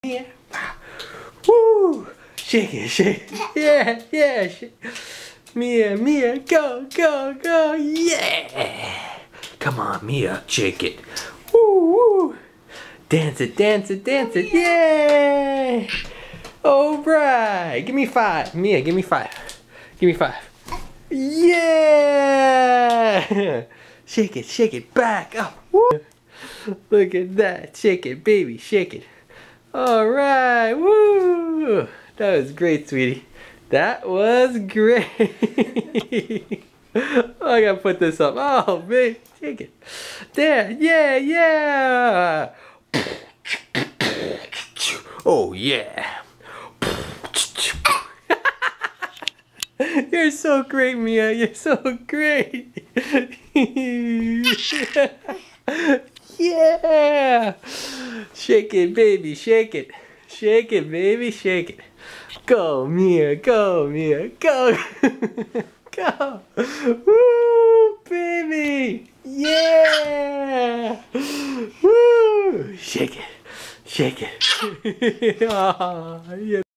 Mia. Woo! Shake it, shake it. Yeah, yeah. Mia, Mia, go, go, go. Yeah. Come on, Mia, shake it. Woo, woo. Dance it, dance it, dance it. Yay! Alright. Give me 5. Mia, give me 5. Give me 5. Yeah! Shake it, back up. Woo! Look at that. Shake it, baby, shake it. Alright, woo! That was great, sweetie. That was great. Oh, I gotta put this up. Oh, baby, shake it. There, yeah, yeah! Oh, yeah. You're so great, Mia. You're so great. Yeah. Shake it, baby. Shake it. Shake it, baby. Shake it. Go, Mia. Go, Mia. Go. Go. Woo, baby. Yeah. Woo. Shake it. Shake it. Oh, yeah.